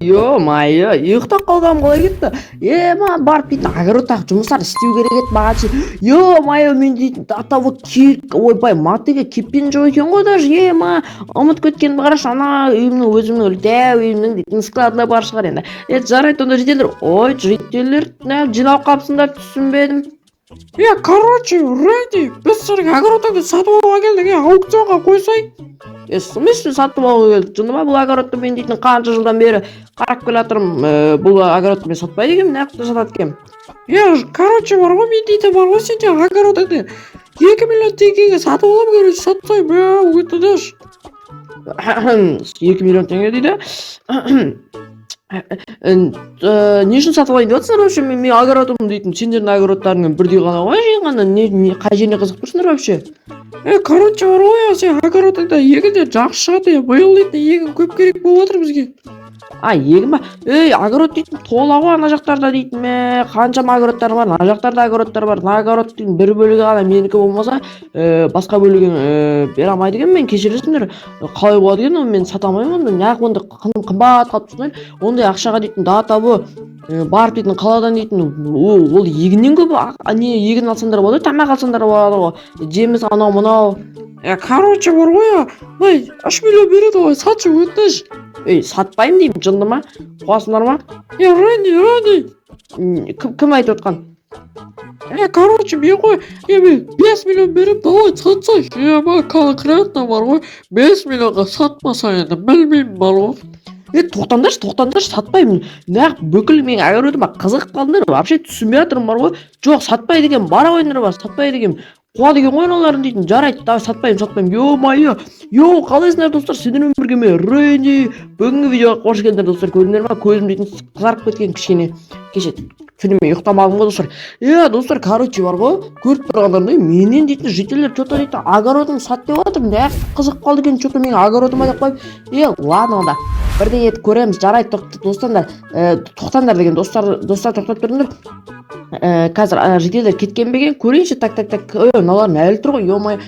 Ё-моё, ұйықтап қалғам қалай кетті? Маған барып дейтін огородтағы жұмыстар істеу керек еді маған ше. Ё-моё, мен дейтін вот ойбай матыға кеппен жоқ екен ғой даже. Ұмытып кеткенімді қарашы, ана үйімнің өзімнің дәу үйімнің дейтін складына бар шығар енді. Жарайды онда жителер. Ой, жителер жиналып қалыпсыңдар, түсінбедім. Короче, Рэнди, біз сенің огородыңды сатып алуға келдік, аукционға қойсай. В смысле сатып алуға келдік? Жындыма, бұл огородты мен дейтін қанша жылдан бері қарап келе жатырмын. Бұл огородты мен сатпайды екенмін, неғып сатады екенмін. Короче, бар ғой, мен дейтін бар ғой, сен огородыңды 2 миллион теңгеге сатып аламын, короче, сатсай, өйтті даш. 2 миллион теңге дейді. Не үшін сатып алайын деп жатсыңдар вообще? Мен огородым дейтін сендердің огородтарыңмен бірдей ғана ғой, ғана қай жеріне қызығып тұрсыңдар вообще? Короче, бар ғой, сен огородыңда егін де жақсы шығады, биыл дейтін егін көп керек болып жатыр бізге. Егін ба? Огород дейтін тола ғой ана жақтарда дейтін ме? Қаншама огородтар бар, ана жақтарда огородтар бар. Огородтың бір бөлігі ғана менікі болмаса, басқа бөлігін бере алмайды екен. Мен кешіресіңдер, қалай болады екен, мен сата алмаймын оны. Неғып онда қымбат қалып тұрсыңдар. Ондай ақшаға дейтін да табу барып дейтін қаладан дейтін ол егіннен көп егін алсаңдар болады, тамақ алсаңдар болады ғой. Жеміс анау мынау. Короче, бар ғой, 3 миллион береді ғой, сатшы өтініш. Сатпаймын деймін, жынды ма? Қуасыңдар ма? Рэнди. Кім айтып отқан? Короче, мен ғой, 5 миллион беріп, давай сатсай. Маған конкретно бар ғой, 5 миллионға сатмаса енді, білмеймін бар ғой. Тоқтаңдаршы, сатпаймын. Неғып бүкіл менің огородыма қызығып қалдыңдар, вообще түсінбей жатырмын бар ғой. Жоқ, сатпайды екен, бара қойыңдар бар, сатпайды екен. Қуа деген ғой аналарын дейтін. Жарайды, давай сатпаймын. Ё-моё. Қалайсыңдар достар? Сендермен бірге мен Рэнди. Бүгінгі видеоға қош келдіңдер достар. Көрдіңдер ма? Көзім дейтін қызарып кеткен кішкене. Кеше түнімен ұйықтамадым ғой достар. Достар, короче бар ғой. Көріп тұрғандардай менен дейтін жителер что-то дейтін огородын сат деп жатыр. Не қызық қалды екен, что-то менің огородыма деп қойып. Ладно онда. Бірден ет көреміз. Жарайды, тоқтаңдар деген достар тоқтап тұрыңдар. Қазір жителер кеткен беген көрейінші. Так. Мыналар әлі тұр ғой, ё-моё.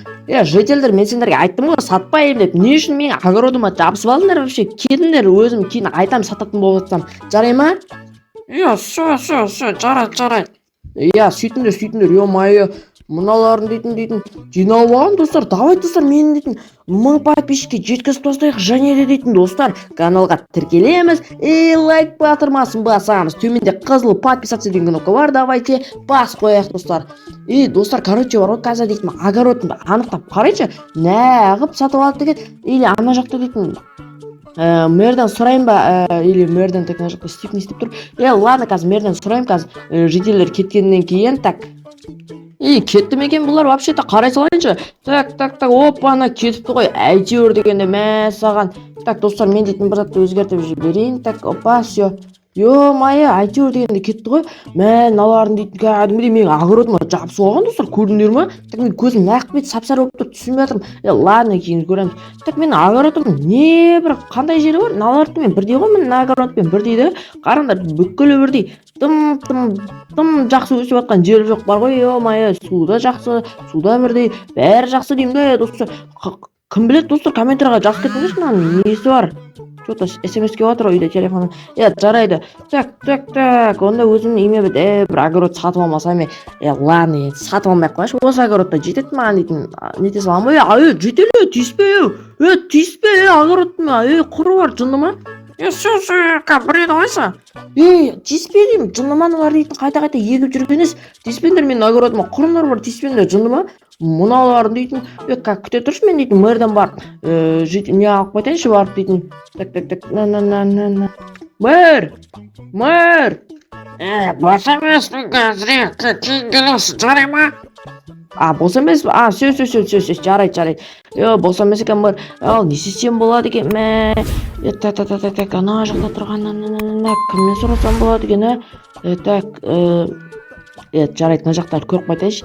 Жителдер, мен сендерге айттым ғой, сатпаймын деп. Не үшін менің огородыма жабысып алдыңдар вообще? Кетіңдер, өзім кейін айтам сататын болып жатсам. Жарай ма? Все, жарайды. Сөйтіңдер, ё-моё. Мыналарын дейтін жиналып алған достар. Давай достар, мен дейтін 1000 подписчикке жеткізіп тастайық және де дейтін достар. Каналға тіркелеміз, лайк батырмасын басамыз. Төменде қызыл подписаться деген кнопка бар, давайте бас қояйық достар. Достар, короче бар ғой, қазір дейтін огородын анықтап қарайыншы. Неғып сатып алды деген, или ана жақта дейтін мэрден сұрайын ба, или мэрден так ана жақта істеп не істеп тұр. Ладно, қазір мэрден сұрайын, қазір жителер кеткеннен кейін. Так, кетті ме екен бұлар, вообще-то қарай салайыншы. Так, опа-на, кетіпті ғой. Әйтеуір дегенде мәссаған. Так, достар, мен дейтін бір затты өзгертіп жіберейін. Так, опа, все. Ё-моё, әйтеуір дегенде кетті ғой. Мыналарын дейтін кәдімгідей менің огородыма жабысып алған достар, көрдіңдер ме? Так, мен көзім нәқып бет сап-сары болып тұр, түсінбей жатырмын. Ладно, кейін көреміз. Так, менің огородым не бір қандай жері бар? Мыналардың бірдей ғой, менің огородпен бірдей де. Қараңдар, бүкілі бірдей. Тым жақсы өсіп жатқан жері жоқ бар ғой. Ё-моё, суда жақсы, суда бірдей, бәрі жақсы деймін де достар. Кім біледі достар, комментарияға жазып кетіңдерші, мынаның несі бар? Что-то смс келіп жатыр үйде телефоннан. Жарайды. Так, онда өзімнің үйіме бір огород сатып алмасам. Ладно, сатып алмай қойшы. Осы огородта жетеді маған дейтін. Нете салам. Жетеле, тиіспе, огородыма. Құры бар, жынды ма? Все, бір еді ойса. Тиіспе деймін, жынды ма? Олар дейтін қайта егіп жүргеніз. Тиіспендер менің огородыма, құрындар бар, тиіспендер, жынды ма? Мыналарын дейтін, күте тұршы мен дейтін, мэрден барып, не алып қайтайыншы барып дейтін. Так, мэр! Бос емеспін қазір, кейін келесің, жарай ма? Бос емес па? Сөз, жарайды. Бос емес екен мэр. Не істесем болады екен, мә? Так, ана жақта тұрған, кіммен сұрасам болады екен, Так, Жарайды, мына жақтарды көріп қайтайыншы.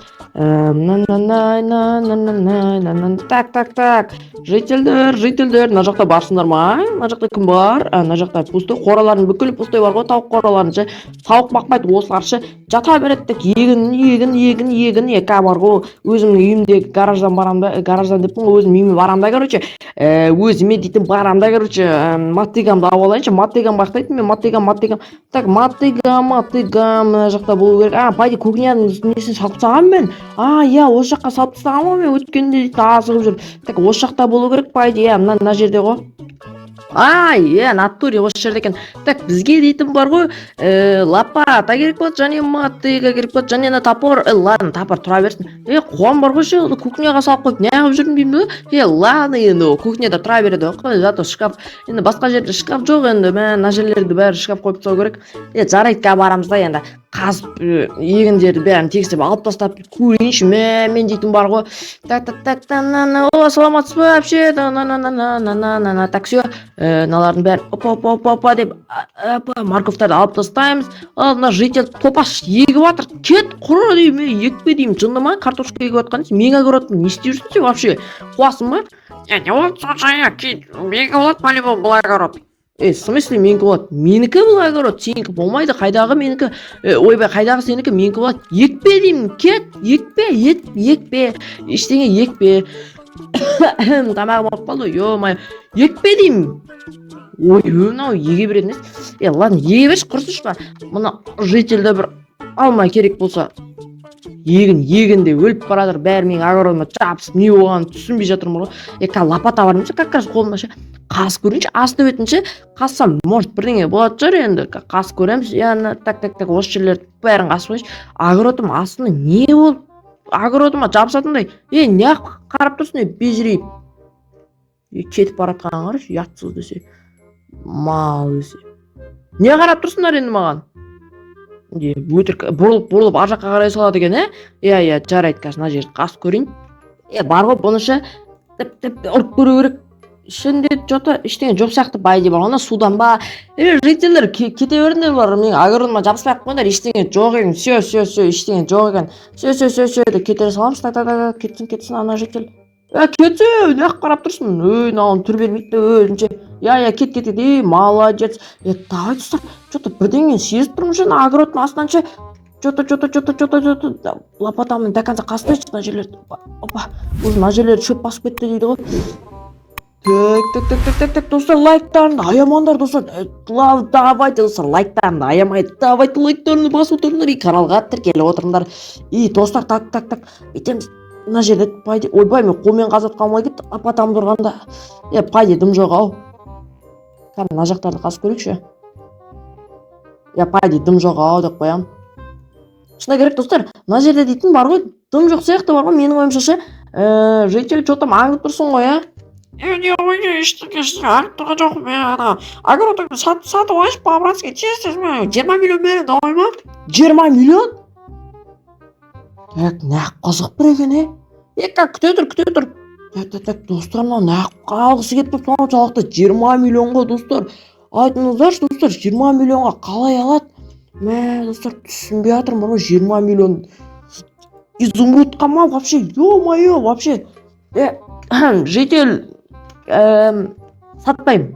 Так. Жительдер, мына жақта барсыңдар ма? Мына жақта кім бар? Мына жақта пустой қоралардың бүкіл пустой бар ғой, тауық қораларын ше. Тауық бақпайды, осылар ше. Жата береді, егін, бар ғой. Өзімнің үйімдегі гараждан барамда, гараждан деппін ғой, өзімнің үйіме барамда, короче. Өзіме дейтін барамда, короче, мотыгамды алып алайыншы. Мотыгам бақтайтын мен, мотыгам. Так, мотыгам, мына жақта болу керек. Пойди кухняның несін салып тастағанмын мен. Осы жаққа салып тастағанмын ғой мен, өткенде дейтін азығып жүр. Так, осы жақта болу керек, пойди, мына жерде ғой. Натуре осы жерде екен. Так, бізге дейтін бар ғой, лопата керек болады, және мотыга керек болады, және топор. Ладно, топор тұра берсін. Қуам бар ғой ше, кухняға салып қойып, не қылып жүрмін деймін бе? Ладно, енді кухняда тұра береді ғой, зато шкаф. Енді басқа жерде шкаф жоқ, енді мына жерлерді бәрі шкаф қойып тастау керек. Жарайды, барамыз да енді. Қазып егіндерді бәрін тегістеп алып тастап көрейінші, мен дейтін бар ғой. Так, саламатсыз ба вообще? Так, все, мыналардың бәрін опа деп морковтарды алып тастаймыз. Мына житель топас егіп жатыр. Кет құр деймін, екпе деймін, жынды ма? Картошка егіп жатқан мен огородпын, не істеп жүрсің сен вообще? Қуасың ба? Не болады сонша, кит, менікі болады по-любому бұл огород. В смысле менікі болады? Менікі бұл огород, сенікі болмайды, қайдағы менікі? Ойбай, қайдағы сенікі? Менікі болады. Екпе деймін, кет, екпе, ештеңе екпе. Тамағым алып қалды, ё-май, екпе деймін. Ой, мынау еге береді емес. Ладно, еге берші, құрсыншы ба. Мұны жительді бір алмай керек болса. Егінде өліп барадыр, бәрі менің огородыма жабысып, не болғанын түсінбей жатырмын ғой. Лопата бар емес, как раз қолымда ше. Қас көрейінші, асты бетінші, қассам, может, бірдеңе болады жар енді. Қас көреміз, так, осы жерлерді бәрін қасып қойшы. Огородым астында не болып? Огородыма жабысатындай. Не қарап тұрсың, безірейіп. Кетіп баратқанын қарашы, ятсыз десе. Мал десе. Не қарап тұрсыңдар енді маған? Өтірік бұрылып ар жаққа қарай салады екен, жарайды, қазір мына жерді қас көрейін. Бар ғой, бұны ше ұрып көру керек. Ішінде жота ештеңе жоқ сияқты байди бар. Оны судан ба? Жителдер кете беріңдер бар. Менің огородыма жабыспай ақ қойыңдар. Ештеңе жоқ екен. Все, ештеңе жоқ екен. Все деп кете саламыз. Так, кетсін ана житель. Кетсе, не қарап тұрсың? Мынауын түр бермейді өзінше. Кет. Молодец. Давай достар, что-то бірдеңе сезіп тұрмын, огородтың астынан ше. Что-то лопатамның до конца қастайшы мына жерлерді. Опа. Мына жерлерді шөп басып кетті дейді ғой. Так, достар, лайктарыңды аямаңдар, достар. Давайте, достар, лайктарыңды аямайды. Давайте, лайктарыңды басып отырыңдар. Каналға тіркеліп отырыңдар. Достар, так. Бетеміз. Мына жерде пайде. Ойбай, мен қолмен қазып қалмай кетті. Апатамды ұрғанда. Пайде дым жоқ ау. Мына жақтарды қасып көрейікші. Пайде дым жоқ ау деп қоям. Шына керек, достар. Мына жерде дейтін бар ғой. Дым жоқ сияқты бар ғой. Менің ойымша ше. Житель что-то аңдып тұрсың ғой, Не ойны, ештеңе аңдып тұрған жоқпын мен. Огородыңды сатып алайыншы, по-братски, тез, 20 миллион бері, давай ма? 20 миллион? Так, нақ қызық бір екен, күте тұр. Так, достар, нақ қалғысы кетіп тұр, соншалықты 20 миллионға, достар. Айтыңыздаршы, достар, 20 миллионға қалай алады? Достар, түсінбей жатырмын, 20 миллион. Изумрудқа ма, вообще, ё-моё, вообще. Житель, сатпаймын.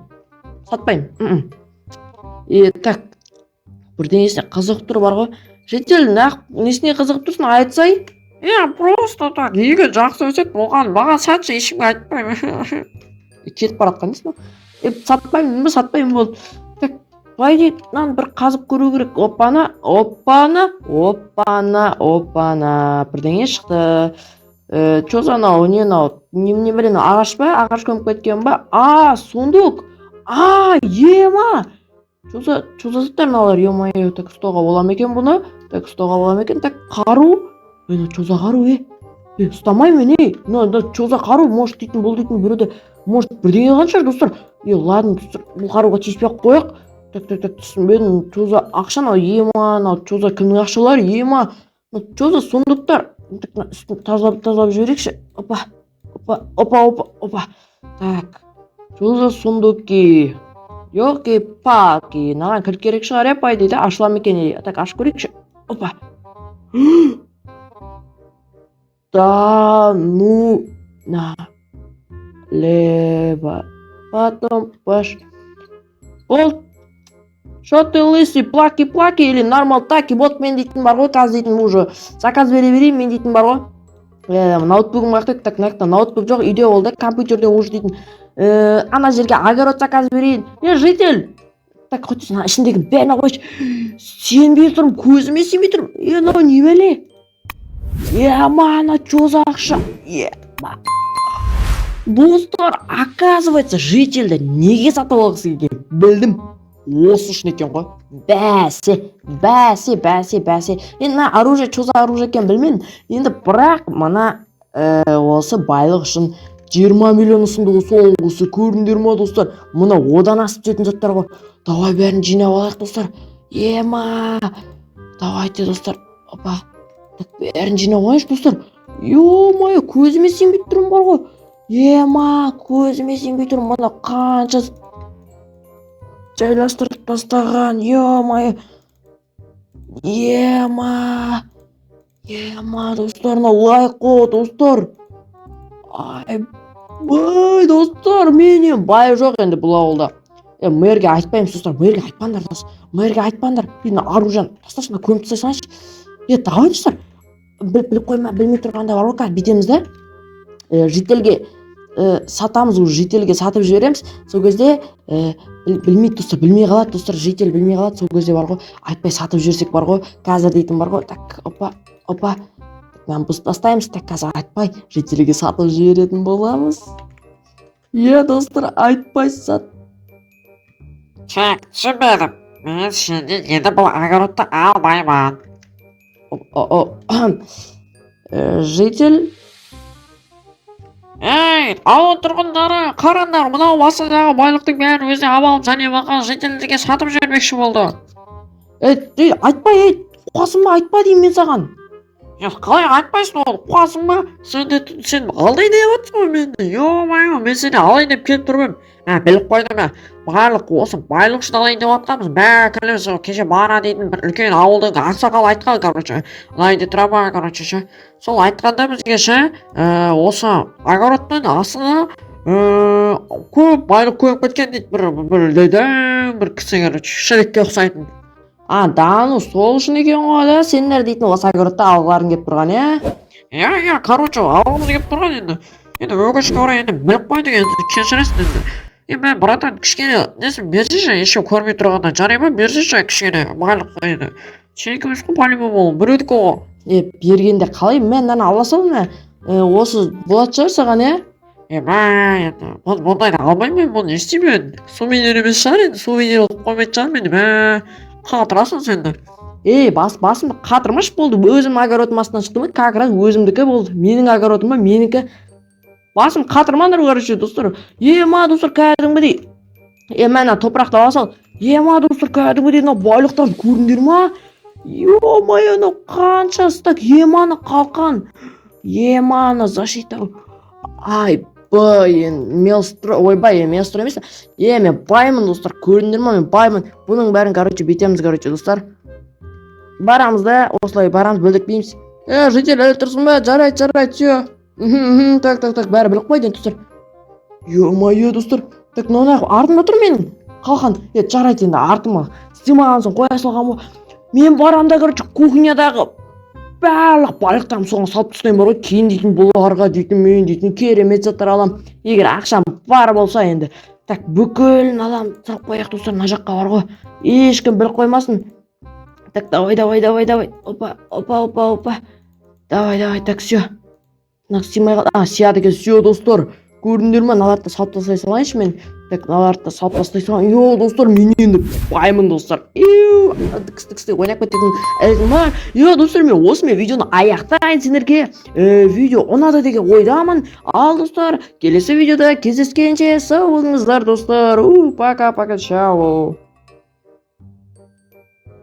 Так, бірдеңесіне қызық тұр бар ғой. Житель, несіне қызығып тұрсың, айтсай? Просто так, егер жақсы өсет болған, маған сатшы, ешкімге айтпаймын. Кетіп баратқан дейсің ба? Сатпаймын болды. Так, Вайди, бір қазып көру керек. Опана. Бірдеңе шықты. Чо за анау, не анау? Не білем, ағаш па? Ағаш көміп кеткен ба? Сундук. Ема. Чо за заттар мыналар, ё-моё. Так, ұстауға болам екен бұны. Так, қару. Чо за қару, ұстамаймын, Чо за қару, может дейтін, бұл дейтін біреуді. Может бірдеңе қаншар, достар? Ладно, достар, бұл қаруға тиіспей ақ қояқ. Так, түсінбедім. Чо за ақша, ема, чо за кімнің ақшалар, ема. Чо за сундуктар. Үстін тазалап жіберекші. Опа. Так. Чо за сундуки. Ёлки-палки. Наған кілт керек шығар, пай дейді. Ашылам екен. Так, ашып көрекші. Опа. Да ну налево. Потом Бол. Что ты лысый, плаки или нормал таки, вот мен дейтін бар ғой, қазір дейтін уже заказ бере берейін мен дейтін бар ғой. Ноутбугым қақтық, так мынаяқта ноутбук жоқ, үйде ол да компьютерде уже дейтін. Ана жерге огород заказ берейін. Житель. Так хоть ішіндегі бәріне қойшы. Сенбей тұрмын, көзіме сенбей тұрмын. Мынау не бәле? Ана чё за ақша? Достар, оказывается, жительді неге сатып алғысы келген? Білдім. Осы үшін екен ғой. Бәсе. Енді мына оружие, чё за оружие екен білмедім. Енді бірақ мына осы байлық үшін 20 миллион ұсынды осы көрдіңдер ма достар? Мұна одан асып жетін заттар ғой. Давай бәрін жинап алайық достар. Давайте достар. Опа. Бәрін жинап алайық достар. Ё-мое, көзіме сенбей тұрмын бар ғой. Көзіме сенбей тұрмын. Мұна қанша жайластырып тастаған. Ё-мое. Достар, лайк қой достар. Бай достар, менен бай жоқ енді бұл ауылда. Мэрге айтпаймыз достар, мэрге айтпаңдар достар. Мэрге айтпаңдар. Оружиені тастасын, көміп тастайсаңшы. Давай достар. Біліп қойма, білмей тұрғанда бар ғой, қазір бітеміз да. Жителге сатамыз, жителге сатып жібереміз. Сол кезде білмейді достар, білмей қалады достар, жител білмей қалады. Сол кезде бар ғой, айтпай сатып жіберсек бар ғой, қазір дейтін бар ғой. Так, опа. Мен бұз тастаймыз, так қазір айтпай жителге сатып жіберетін боламыз. Достар, айтпай сат. Түсінбедім. Мен сенде енді бұл огородты алмаймын. Житель. Ауыл тұрғындары, қараңдар, мынау басындағы байлықтың бәрін өзіне алып және маған жителдерге сатып жібермекші болды. Айтпай, қуасың ба, айтпа деймін мен саған. Қалай айтпайсың ол, қуасың ба? Сен алдай деп отырсың ғой менді. Ё-мое, мен сені алайын деп келіп тұрмын. Біліп қойдым, барлық осы байлық үшін алайын деп отқанбыз. Бәрі кіліміз кеше бара дейтін бір үлкен ауылдың ақсақал айтқан, короче. Алайын деп тұра ма, короче. Сол айтқанда бізге осы огородтың астына көп байлық көміп кеткен дейді. Бір кісі, короче, шірекке ұқсайтын. Сол үшін екен ғой да, сендер дейтін осы огородта алғыларың кеп тұрған, короче, алғымыз кеп тұрған енді. Енді өкінішке орай енді біліп қойдық енді, кешіресің енді. Мен братан кішкене несін берсейші, ешкім көрмей тұрғанда жарай ма, берсейші кішкене байлық енді. Сен екеуміз ғой по-любому ол, біреудікі ғой. Бергенде қалай, мен мынаны ала салдым, осы болады шығар саған, енді бұндайды алмаймын, бұны не істеймін? Сувенир емес шығар енді, сувенир олып қоймайды шығар мені, қатырасың сенді. Басымды қатырмаш болды, өзім огородым астынан шықты ма, как раз өзімдікі болды, менің огородым ба, менікі. Басым қатырмандар, короче, достар. Достар, кәдімгідей. Мәна топырақты ала сал. Достар, кәдімгідей, байлықтан көріндер ма? Ё-мое, қанша стак, қалқан. Защита. Мелстрой емес. Мен баймын, достар, көріндер ма, мен баймын. Бұның бәрін, короче, бетеміз, короче, достар. Барамыз да, осылай барамыз, бөлдік бейміз. Житель әлі тұрсын ба, жарайды, все. Так, бәрі біліп қойды, достар. Ё-мое, достар. Так, мынау артымда тұр менің. Қалқан, жарайды енді, артыма. Стимаған соң қоя салған ба. Мен барамда, короче, кухнядағы барлық байлықтарым соған салып тастайын бар ғой. Кейін дейтін бұларға дейтін, мен дейтін керемет заттар алам. Егер ақшам бар болса енді. Так, бүкілін алам, салып қояқ, достар, мына жаққа бар ғой. Ешкім біліп қоймасын. Так, давай. Опа. Давай, так, все. Сияды екен, все, достар. Көрдіңдер ма, наларды салып тастай салайыншы мен. Так, наларды салып тастай салайын. Достар, мен енді баймын, достар. Тікісті, ойнап кететін. Достар, мен осымен видеоны аяқтайын сендерге. Видео ұнады деген ойдамын. Ал, достар, келесі видеода кездескенше сау болыңыздар, достар. Пока, чао.